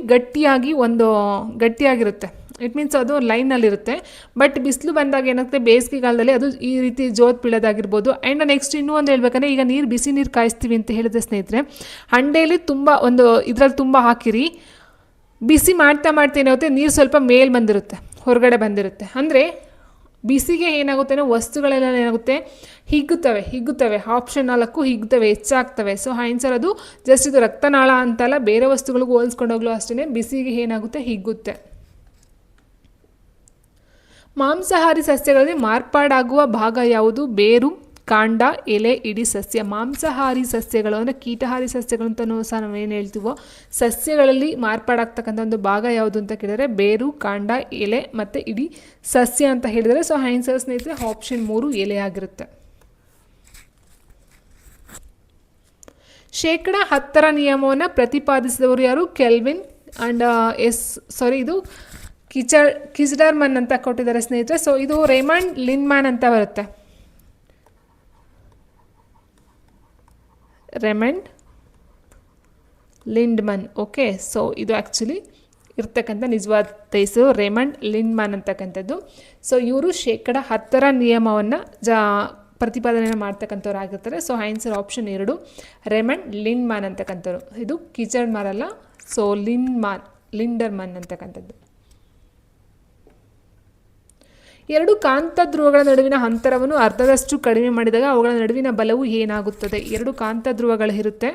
ಗಟ್ಟಿಯಾಗಿರುತ್ತೆ. ಇಟ್ ಮೀನ್ಸ್ ಅದು ಲೈನಲ್ಲಿರುತ್ತೆ. ಬಟ್ ಬಿಸಿಲು ಬಂದಾಗ ಏನಾಗುತ್ತೆ, ಬೇಸಿಗೆಗಾಲದಲ್ಲಿ ಅದು ಈ ರೀತಿ ಜೋತ್ ಬೀಳೋದಾಗಿರ್ಬೋದು. ಆ್ಯಂಡ್ ನೆಕ್ಸ್ಟ್ ಇನ್ನೂ ಒಂದು ಹೇಳ್ಬೇಕಂದ್ರೆ, ಈಗ ಬಿಸಿ ನೀರು ಕಾಯಿಸ್ತೀವಿ ಅಂತ ಹೇಳಿದ್ರೆ ಸ್ನೇಹಿತರೆ, ಹಂಡೆಯಲ್ಲಿ ಇದರಲ್ಲಿ ತುಂಬ ಹಾಕಿರಿ, ಬಿಸಿ ಮಾಡ್ತಾ ಏನಾಗುತ್ತೆ, ನೀರು ಸ್ವಲ್ಪ ಹೊರಗಡೆ ಬಂದಿರುತ್ತೆ. ಅಂದರೆ ಬಿಸಿಗೆ ಏನಾಗುತ್ತೆ, ವಸ್ತುಗಳೆಲ್ಲ ಏನಾಗುತ್ತೆ, ಹಿಗ್ಗುತ್ತವೆ. ಆಪ್ಷನ್ 4 ಹಿಗ್ಗುತ್ತವೆ, ಹೆಚ್ಚಾಗ್ತವೆ. ಸೊ ಆನ್ಸರ್ ಅದು ಜಸ್ಟ್ ಇದು ರಕ್ತನಾಳ ಅಂತಲ್ಲ, ಬೇರೆ ವಸ್ತುಗಳಿಗೂ ಹೋಲಿಸ್ಕೊಂಡೋಗ್ಲೂ ಅಷ್ಟೇ ಬಿಸಿಗೆ ಏನಾಗುತ್ತೆ, ಹಿಗ್ಗುತ್ತೆ. ಮಾಂಸಾಹಾರಿ ಸಸ್ಯಗಳಲ್ಲಿ ಮಾರ್ಪಾಡಾಗುವ ಭಾಗ ಯಾವುದು? ಬೇರು, ಕಾಂಡ, ಎಲೆ, ಇಡೀ ಸಸ್ಯ. ಮಾಂಸಾಹಾರಿ ಸಸ್ಯಗಳು ಅಂದರೆ ಕೀಟಹಾರಿ ಸಸ್ಯಗಳು ಅಂತಲೂ ಸಹ ನಾವೇನು ಹೇಳ್ತೀವೋ, ಸಸ್ಯಗಳಲ್ಲಿ ಮಾರ್ಪಾಡಾಗ್ತಕ್ಕಂಥ ಒಂದು ಭಾಗ ಯಾವುದು ಅಂತ ಕೇಳಿದರೆ ಬೇರು, ಕಾಂಡ, ಎಲೆ ಮತ್ತು ಇಡೀ ಸಸ್ಯ ಅಂತ ಹೇಳಿದರೆ. ಸೊ ಆನ್ಸರ್ ಸ್ನೇಹಿತರೆ ಆಪ್ಷನ್ 3 ಎಲೆ ಆಗಿರುತ್ತೆ. ಶೇಕಡ 10 ನಿಯಮವನ್ನು ಪ್ರತಿಪಾದಿಸಿದವರು ಯಾರು? ಕೆಲ್ವಿನ್ ಆ್ಯಂಡ್ ಇದು ಕಿಜ್ಡರ್ಮನ್ ಅಂತ ಕೊಟ್ಟಿದ್ದಾರೆ ಸ್ನೇಹಿತರೆ. ಸೊ ಇದು ರೇಮಂಡ್ ಲಿಂಡ್ಮ್ಯಾನ್ ಅಂತ ಬರುತ್ತೆ. ರೇಮಂಡ್ ಲಿಂಡ್ಮನ್. ಓಕೆ, ಸೊ ಇದು ಆ್ಯಕ್ಚುಲಿ ಇರ್ತಕ್ಕಂಥ ನಿಜವಾದ ಹೆಸರು ರೇಮಂಡ್ ಲಿಂಡ್ಮ್ಯಾನ್ ಅಂತಕ್ಕಂಥದ್ದು. ಸೊ ಇವರು ಶೇಕಡ 10 ನಿಯಮವನ್ನು ಪ್ರತಿಪಾದನೆ ಮಾಡ್ತಕ್ಕಂಥವ್ರು ಆಗಿರ್ತಾರೆ. So answer option 2 Raymond Lindeman ಅಂತಕ್ಕಂಥವ್ರು. ಇದು ಕಿಚರ್ಡ್ಮನ್ ಅಲ್ಲ, ಸೊ ಲಿಂಡರ್ಮನ್ ಅಂತಕ್ಕಂಥದ್ದು. 2 ಕಾಂತ ಧ್ರುವಗಳ ನಡುವಿನ ಅಂತರವನ್ನು ಅರ್ಧದಷ್ಟು ಕಡಿಮೆ ಮಾಡಿದಾಗ ಅವುಗಳ ನಡುವಿನ ಬಲವು ಏನಾಗುತ್ತದೆ? 2 ಕಾಂತ ಧ್ರುವಗಳು ಇರುತ್ತೆ,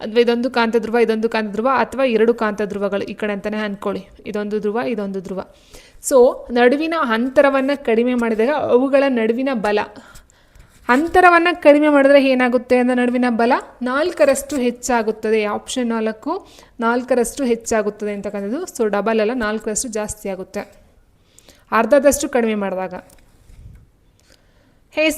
ಅಥವಾ ಇದೊಂದು ಕಾಂತ ಧ್ರುವ ಇದೊಂದು ಕಾಂತ ಧ್ರುವ, ಅಥವಾ 2 ಕಾಂತ ಧ್ರುವಗಳು ಈ ಕಡೆ ಅಂತಲೇ ಅಂದ್ಕೊಳ್ಳಿ. ಇದೊಂದು ಧ್ರುವ ಇದೊಂದು ಧ್ರುವ. ಸೊ ನಡುವಿನ ಅಂತರವನ್ನು ಕಡಿಮೆ ಮಾಡಿದಾಗ ಅವುಗಳ ನಡುವಿನ ಬಲ, ಅಂತರವನ್ನು ಕಡಿಮೆ ಮಾಡಿದ್ರೆ ಏನಾಗುತ್ತೆ ಅಂದರೆ ನಡುವಿನ ಬಲ 4ರಷ್ಟು ಹೆಚ್ಚಾಗುತ್ತದೆ. ಆಪ್ಷನ್ 4ರಷ್ಟು ಹೆಚ್ಚಾಗುತ್ತದೆ ಅಂತಕ್ಕಂಥದ್ದು. ಸೊ ಡಬಲ್ ಅಲ್ಲ, 4ರಷ್ಟು ಜಾಸ್ತಿ ಆಗುತ್ತೆ ಅರ್ಧದಷ್ಟು ಕಡಿಮೆ ಮಾಡಿದಾಗ.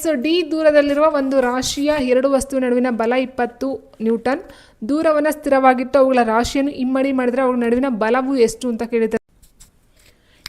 ಸೊ ಡಿ ದೂರದಲ್ಲಿರುವ ಒಂದು ರಾಶಿಯ 2 ವಸ್ತುವಿನ ನಡುವಿನ ಬಲ 20 ನ್ಯೂಟನ್. ದೂರವನ್ನು ಸ್ಥಿರವಾಗಿಟ್ಟು ಅವುಗಳ ರಾಶಿಯನ್ನು ಇಮ್ಮಡಿ ಮಾಡಿದರೆ ಅವುಗಳ ನಡುವಿನ ಬಲವು ಎಷ್ಟು ಅಂತ ಕೇಳಿದ್ದಾರೆ.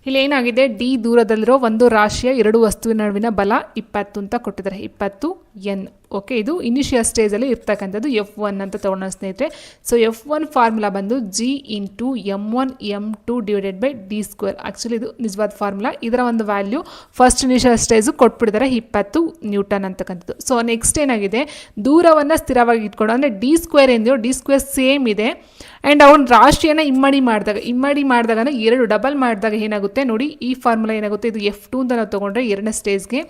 ಇಲ್ಲಿ ಏನಾಗಿದೆ, ಡಿ ದೂರದಲ್ಲಿರೋ ಒಂದು ರಾಶಿಯ 2 ವಸ್ತುವಿನ ನಡುವಿನ ಬಲ 20 ಅಂತ ಕೊಟ್ಟಿದ್ದಾರೆ, 20 N. ಓಕೆ, ಇದು ಇನಿಷಿಯಲ್ ಸ್ಟೇಜಲ್ಲಿ ಇರ್ತಕ್ಕಂಥದ್ದು F1 ಅಂತ ತೊಗೊಂಡ ಸ್ನೇಹಿತರೆ. ಸೊ F1 ಫಾರ್ಮುಲಾ ಬಂದು G into M1 M2 divided by D². Actually ಇದು ನಿಜವಾದ ಫಾರ್ಮುಲಾ. ಇದರ ಒಂದು ವ್ಯಾಲ್ಯೂ ಫಸ್ಟ್ ಇನಿಷಿಯಲ್ ಸ್ಟೇಜು ಕೊಟ್ಬಿಟ್ಟಿದ್ದಾರೆ 20 ನ್ಯೂಟನ್ ಅಂತಕ್ಕಂಥದ್ದು. ಸೊ ನೆಕ್ಸ್ಟ್ ಏನಾಗಿದೆ, ದೂರವನ್ನು ಸ್ಥಿರವಾಗಿ ಇಟ್ಕೊಂಡು ಅಂದರೆ D² ಏನಿದೆಯೋ D² ಸೇಮ್ ಇದೆ. ಆ್ಯಂಡ್ ಅವ್ನ ರಾಶಿಯನ್ನು ಇಮ್ಮಡಿ ಮಾಡಿದಾಗ 2 ಡಬಲ್ ಮಾಡಿದಾಗ ಏನಾಗುತ್ತೆ ನೋಡಿ, ಈ ಫಾರ್ಮುಲಾ ಏನಾಗುತ್ತೆ, ಇದು F2 ಅಂತ ನಾವು ತೊಗೊಂಡ್ರೆ ಎರಡನೇ ಸ್ಟೇಜ್ಗೆ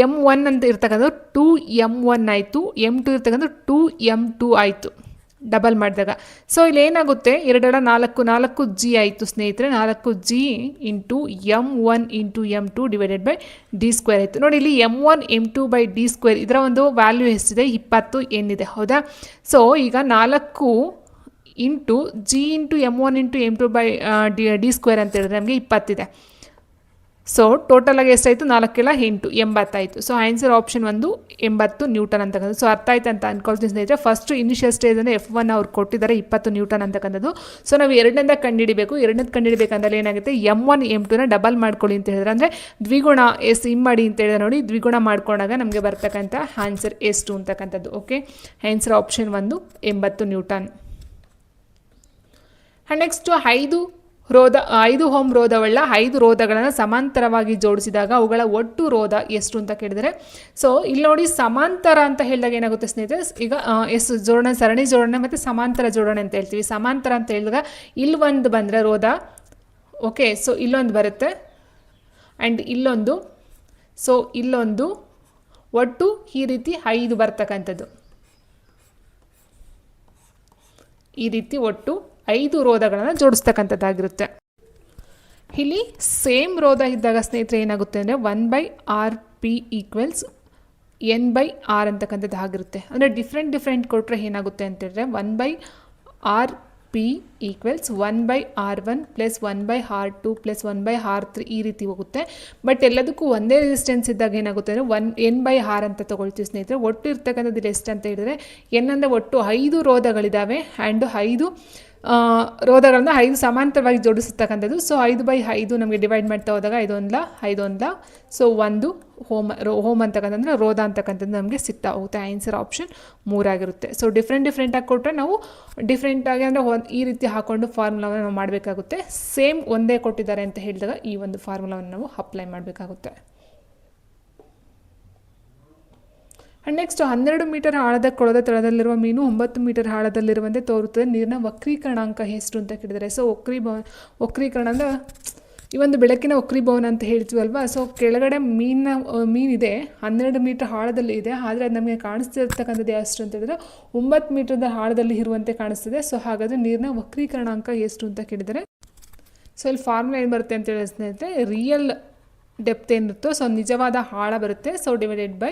M1 ಅಂತ ಇರ್ತಕ್ಕಂಥದ್ದು 2M1 ಆಯಿತು, M2 ಇರ್ತಕ್ಕಂಥ 2M2 ಆಯಿತು ಡಬಲ್ ಮಾಡಿದಾಗ. ಸೊ ಇಲ್ಲಿ ಏನಾಗುತ್ತೆ, 2 4 G ಆಯಿತು ಸ್ನೇಹಿತರೆ. 4G into M1 into M2 divided by D² ಆಯಿತು. ನೋಡಿ ಇಲ್ಲಿ M1 M2 ಬೈ D² ಇದರ ಒಂದು ವ್ಯಾಲ್ಯೂ ಎಷ್ಟಿದೆ, 20 ಏನಿದೆ, ಹೌದಾ. ಸೊ ಈಗ 4 into G into M1 into M2 by D² ಅಂತ ಹೇಳಿದ್ರೆ ನಮಗೆ 20 ಇದೆ. ಸೊ ಟೋಟಲಾಗಿ ಎಷ್ಟಾಯಿತು, 4 80 ಆಯಿತು. ಸೊ ಆನ್ಸರ್ ಆಪ್ಷನ್ 1 80 ನ್ಯೂಟನ್ ಅಂತಕ್ಕಂಥದ್ದು. ಸೊ ಅರ್ಥ ಆಯ್ತು ಅಂತ ಅಂದ್ಕೊಳ್ತೀನಿ ಸ್ನೇಹಿತರೆ. ಫಸ್ಟ್ ಇನಿಷಿಯಲ್ ಸ್ಟೇಜ್ ಅಂದರೆ F1 ಅವ್ರು ಕೊಟ್ಟಿದ್ದಾರೆ 20 ನ್ಯೂಟನ್ ಅಂತಕ್ಕಂಥದ್ದು. ಸೊ ನಾವು ಎರಡನೇದ ಕಂಡುಹಿಡಿಬೇಕು. ಕಂಡುಹಿಡಿಬೇಕಂದ್ರೆ ಏನಾಗುತ್ತೆ, M1 M2ನ ಡಬಲ್ ಮಾಡ್ಕೊಳ್ಳಿ ಅಂತ ಹೇಳಿದ್ರೆ, ಅಂದರೆ ದ್ವಿಗುಣ ಇಮ್ಮಡಿ ಅಂತ ಹೇಳಿದ್ರೆ ನೋಡಿ, ದ್ವಿಗುಣ ಮಾಡ್ಕೊಂಡಾಗ ನಮಗೆ ಬರ್ತಕ್ಕಂಥ ಆನ್ಸರ್ ಎಷ್ಟು ಅಂತಕ್ಕಂಥದ್ದು. Okay, answer option 1 80 newton. And next 5 ohm ರೋಧವುಳ್ಳ 5 ರೋಧಗಳನ್ನು ಸಮಾಂತರವಾಗಿ ಜೋಡಿಸಿದಾಗ ಅವುಗಳ ಒಟ್ಟು ರೋಧ ಎಷ್ಟು ಅಂತ ಕೇಳಿದರೆ, ಸೊ ಇಲ್ಲಿ ನೋಡಿ ಸಮಾಂತರ ಅಂತ ಹೇಳಿದಾಗ ಏನಾಗುತ್ತೆ ಸ್ನೇಹಿತರೆ, ಈಗ ಜೋಡಣೆ, ಸರಣಿ ಜೋಡಣೆ ಮತ್ತು ಸಮಾಂತರ ಜೋಡಣೆ ಅಂತ ಹೇಳ್ತೀವಿ. ಸಮಾಂತರ ಅಂತ ಹೇಳಿದಾಗ ಇಲ್ಲಿ ಒಂದು ಬಂದರೆ ರೋಧ, ಓಕೆ, ಸೊ ಇಲ್ಲೊಂದು ಬರುತ್ತೆ ಆ್ಯಂಡ್ ಇಲ್ಲೊಂದು, ಸೊ ಇಲ್ಲೊಂದು, ಒಟ್ಟು ಈ ರೀತಿ 5 ಬರ್ತಕ್ಕಂಥದ್ದು. ಈ ರೀತಿ ಒಟ್ಟು 5 ರೋಧಗಳನ್ನು ಜೋಡಿಸ್ತಕ್ಕಂಥದ್ದಾಗಿರುತ್ತೆ. ಇಲ್ಲಿ ಸೇಮ್ ರೋಧ ಇದ್ದಾಗ ಸ್ನೇಹಿತರೆ ಏನಾಗುತ್ತೆ ಅಂದರೆ 1/RP = N/R ಅಂತಕ್ಕಂಥದ್ದು ಆಗಿರುತ್ತೆ. ಅಂದರೆ ಡಿಫ್ರೆಂಟ್ ಕೊಟ್ಟರೆ ಏನಾಗುತ್ತೆ ಅಂತ ಹೇಳಿದ್ರೆ 1/RP = 1/R1 + 1/R2 + 1/R3 ಈ ರೀತಿ ಹೋಗುತ್ತೆ. ಬಟ್ ಎಲ್ಲದಕ್ಕೂ ಒಂದೇ ರೆಸಿಸ್ಟೆನ್ಸ್ ಇದ್ದಾಗ ಏನಾಗುತ್ತೆ ಅಂದರೆ N/R ಅಂತ ತೊಗೊಳ್ತೀವಿ ಸ್ನೇಹಿತರೆ. ಒಟ್ಟು ಇರ್ತಕ್ಕಂಥದ್ದು ಎಷ್ಟು ಅಂತ ಹೇಳಿದರೆ, N ಅಂದರೆ ಒಟ್ಟು 5 ರೋಧಗಳಿದ್ದಾವೆ ಆ್ಯಂಡ್ 5 ರೋಧಗಳನ್ನು 5 ಸಮಾಂತರವಾಗಿ ಜೋಡಿಸ್ತಕ್ಕಂಥದ್ದು. ಸೊ 5/5 ನಮಗೆ ಡಿವೈಡ್ ಮಾಡ್ತಾ ಹೋದಾಗ 5 ಸೊ 1 ಹೋಮ್ ಅಂತಕ್ಕಂಥದ್ದು ರೋಧ ಅಂತಕ್ಕಂಥದ್ದು ನಮಗೆ ಸಿಗ್ತಾ ಹೋಗುತ್ತೆ. ಆನ್ಸರ್ ಆಪ್ಷನ್ 3 ಆಗಿರುತ್ತೆ. ಸೊ ಡಿಫ್ರೆಂಟಾಗಿ ಕೊಟ್ಟರೆ ನಾವು ಡಿಫ್ರೆಂಟಾಗಿ ಅಂದರೆ ಈ ರೀತಿ ಹಾಕ್ಕೊಂಡು ಫಾರ್ಮುಲಾವನ್ನು ನಾವು ಮಾಡಬೇಕಾಗುತ್ತೆ. ಸೇಮ್ ಒಂದೇ ಕೊಟ್ಟಿದ್ದಾರೆ ಅಂತ ಹೇಳಿದಾಗ ಈ ಒಂದು ಫಾರ್ಮುಲಾವನ್ನು ನಾವು ಅಪ್ಲೈ ಮಾಡಬೇಕಾಗುತ್ತೆ. ಆ್ಯಂಡ್ ನೆಕ್ಸ್ಟ್ 12 ಮೀಟರ್ ಆಳದ ಕೊಳದ ತಳದಲ್ಲಿರುವ ಮೀನು 9 ಮೀಟರ್ ಆಳದಲ್ಲಿರುವಂತೆ ತೋರುತ್ತದೆ. ನೀರಿನ ವಕ್ರೀಕರಣಾಂಕ ಎಷ್ಟು ಅಂತ ಕೇಳಿದರೆ, ಸೊ ವಕ್ರೀಕರಣ ಅಂದರೆ ಈ ಒಂದು ಬೆಳಕಿನ ವಕ್ರೀಭವನ ಅಂತ ಹೇಳ್ತೀವಲ್ವ. ಸೊ ಕೆಳಗಡೆ ಮೀನಿದೆ 12 ಮೀಟರ್ ಆಳದಲ್ಲಿ ಇದೆ, ಆದರೆ ಅದು ನಮಗೆ ಕಾಣಿಸ್ತಿರ್ತಕ್ಕಂಥದ್ದು ಎಷ್ಟು ಅಂತ ಹೇಳಿದ್ರೆ 9 ಮೀಟರ್ದ ಆಳದಲ್ಲಿ ಇರುವಂತೆ ಕಾಣಿಸ್ತಿದೆ. ಸೊ ಹಾಗಾದರೆ ನೀರಿನ ವಕ್ರೀಕರಣಾಂಕ ಎಷ್ಟು ಅಂತ ಕೇಳಿದರೆ, ಸೊ ಇಲ್ಲಿ ಫಾರ್ಮುಲಾ ಏನು ಬರುತ್ತೆ ಅಂತ ಹೇಳಿ ಸ್ನೇಹಿತರೆ, ರಿಯಲ್ ಡೆಪ್ತ್ ಏನಿರುತ್ತೋ ಸೊ ನಿಜವಾದ ಆಳ ಬರುತ್ತೆ. ಸೊ ಡಿವೈಡೆಡ್ ಬೈ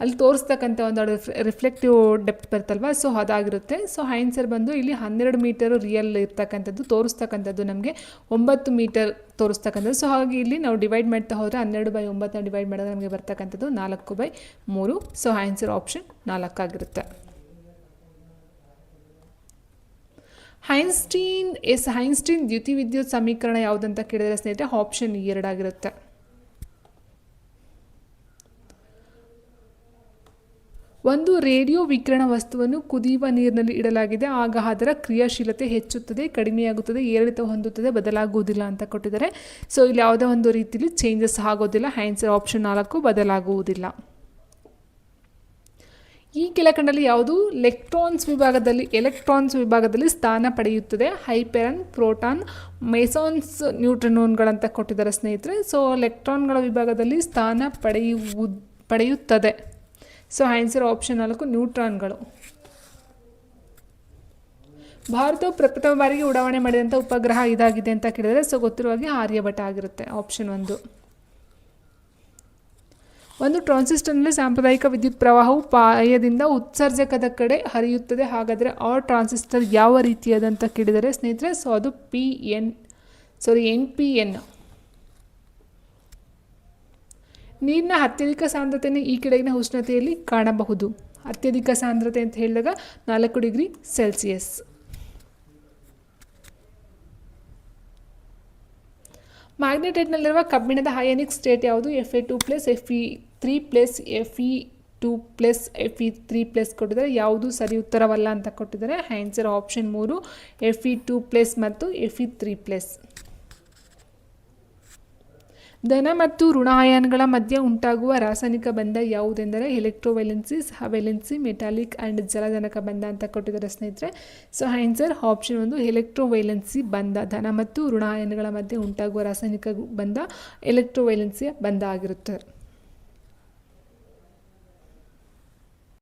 ಅಲ್ಲಿ ತೋರಿಸ್ತಕ್ಕಂಥ ಒಂದು ರಿಫ್ಲೆಕ್ಟಿವ್ ಡೆಪ್ತ್ ಬರುತ್ತಲ್ವ, ಸೊ ಅದಾಗಿರುತ್ತೆ. ಸೊ ಆನ್ಸರ್ ಬಂದು ಇಲ್ಲಿ 12 ಮೀಟರು ರಿಯಲ್ ಇರ್ತಕ್ಕಂಥದ್ದು ತೋರಿಸ್ತಕ್ಕಂಥದ್ದು ನಮಗೆ 9 ಮೀಟರ್ ತೋರಿಸ್ತಕ್ಕಂಥದ್ದು. ಸೊ ಹಾಗಾಗಿ ಇಲ್ಲಿ ನಾವು ಡಿವೈಡ್ ಮಾಡ್ತಾ ಹೋದರೆ 12/9 ಡಿವೈಡ್ ಮಾಡಿದಾಗ ನಮಗೆ ಬರ್ತಕ್ಕಂಥದ್ದು 4/3. ಸೊ ಆನ್ಸರ್ ಆಪ್ಷನ್ 4 ಆಗಿರುತ್ತೆ. ಹೈನ್ಸ್ಟೀನ್ ದ್ಯುತಿವಿದ್ಯುತ್ ಸಮೀಕರಣ ಯಾವುದಂತ ಕೇಳಿದರೆ ಸ್ನೇಹಿತರೆ ಆಪ್ಷನ್ 2 ಆಗಿರುತ್ತೆ. ಒಂದು ರೇಡಿಯೋ ವಿಕಿರಣ ವಸ್ತುವನ್ನು ಕುದಿಯುವ ನೀರಿನಲ್ಲಿ ಇಡಲಾಗಿದೆ, ಆಗ ಅದರ ಕ್ರಿಯಾಶೀಲತೆ ಹೆಚ್ಚುತ್ತದೆ, ಕಡಿಮೆಯಾಗುತ್ತದೆ, ಏರಿಳಿತ ಹೊಂದುತ್ತದೆ, ಬದಲಾಗುವುದಿಲ್ಲ ಅಂತ ಕೊಟ್ಟಿದ್ದಾರೆ. ಸೊ ಇಲ್ಲಿ ಯಾವುದೇ ಒಂದು ರೀತಿಯಲ್ಲಿ ಚೇಂಜಸ್ ಆಗೋದಿಲ್ಲ. ಆನ್ಸರ್ ಆಪ್ಷನ್ 4 ಬದಲಾಗುವುದಿಲ್ಲ. ಈ ಕೆಳಕಂಡಲ್ಲಿ ಯಾವುದು ಎಲೆಕ್ಟ್ರಾನ್ಸ್ ವಿಭಾಗದಲ್ಲಿ ಸ್ಥಾನ ಪಡೆಯುತ್ತದೆ? ಹೈಪೆರಾನ್, ಪ್ರೋಟಾನ್, ಮೇಸಾನ್ಸ್, ನ್ಯೂಟ್ರಾನ್ಗಳಂತ ಕೊಟ್ಟಿದ್ದಾರೆ ಸ್ನೇಹಿತರೆ. ಸೊ ಎಲೆಕ್ಟ್ರಾನ್ಗಳ ವಿಭಾಗದಲ್ಲಿ ಸ್ಥಾನ ಪಡೆಯುತ್ತದೆ. So answer option 4 ನ್ಯೂಟ್ರಾನ್ಗಳು. ಭಾರತವು ಪ್ರಪ್ರಥಮ ಬಾರಿಗೆ ಉಡಾವಣೆ ಮಾಡಿದಂಥ ಉಪಗ್ರಹ ಇದಾಗಿದೆ ಅಂತ ಕೇಳಿದರೆ ಸೊ ಗೊತ್ತಿರುವ ಹಾಗೆ ಆರ್ಯಭಟ ಆಗಿರುತ್ತೆ. ಆಪ್ಷನ್ 1. ಒಂದು ಟ್ರಾನ್ಸಿಸ್ಟರ್ನಲ್ಲಿ ಸಾಂಪ್ರದಾಯಿಕ ವಿದ್ಯುತ್ ಪ್ರವಾಹವು ಪಾಯದಿಂದ ಉತ್ಸರ್ಜಕದ ಕಡೆ ಹರಿಯುತ್ತದೆ, ಹಾಗಾದರೆ ಆ ಟ್ರಾನ್ಸಿಸ್ಟರ್ ಯಾವ ರೀತಿಯಾದಂತ ಕೇಳಿದರೆ ಸ್ನೇಹಿತರೆ ಸೊ ಅದು NPN. ನೀರಿನ ಅತ್ಯಧಿಕ ಸಾಂದ್ರತೆಯನ್ನು ಈ ಕೆಳಗಿನ ಉಷ್ಣತೆಯಲ್ಲಿ ಕಾಣಬಹುದು. ಅತ್ಯಧಿಕ ಸಾಂದ್ರತೆ ಅಂತ ಹೇಳಿದಾಗ 4 ಡಿಗ್ರಿ ಸೆಲ್ಸಿಯಸ್. ಮ್ಯಾಗ್ನೆಟೈಟ್ನಲ್ಲಿರುವ ಕಬ್ಬಿಣದ ಅಯಾನಿಕ್ ಸ್ಟೇಟ್ ಯಾವುದು? Fa2+, Fe3+, Fe2+, Fe3+ ಕೊಟ್ಟಿದ್ದಾರೆ. ಯಾವುದು ಸರಿ ಉತ್ತರವಲ್ಲ ಅಂತ ಕೊಟ್ಟಿದ್ದಾರೆ. ಆನ್ಸರ್ ಆಪ್ಷನ್ 3 Fe2+ ಮತ್ತು Fe3+. ಧನ ಮತ್ತು ಋಣ ಅಯಾನ್ಗಳ ಮಧ್ಯೆ ಉಂಟಾಗುವ ರಾಸಾಯನಿಕ ಬಂಧ ಯಾವುದೆಂದರೆ ಎಲೆಕ್ಟ್ರೋವೈಲೆನ್ಸಿ, ಸಹವೈಲೆನ್ಸಿ, ಮೆಟಾಲಿಕ್ ಆ್ಯಂಡ್ ಜಲಜನಕ ಬಂಧ ಅಂತ ಕೊಟ್ಟಿದ್ದಾರೆ ಸ್ನೇಹಿತರೆ. ಸೊ ಆನ್ಸರ್ ಆಪ್ಷನ್ 1 ಎಲೆಕ್ಟ್ರೋವೈಲೆನ್ಸಿ ಬಂಧ. ಧನ ಮತ್ತು ಋಣ ಅಯಾನ್ಗಳ ಮಧ್ಯೆ ಉಂಟಾಗುವ ರಾಸಾಯನಿಕ ಬಂಧ ಎಲೆಕ್ಟ್ರೋವೈಲೆನ್ಸಿಯ ಬಂಧ ಆಗಿರುತ್ತದೆ.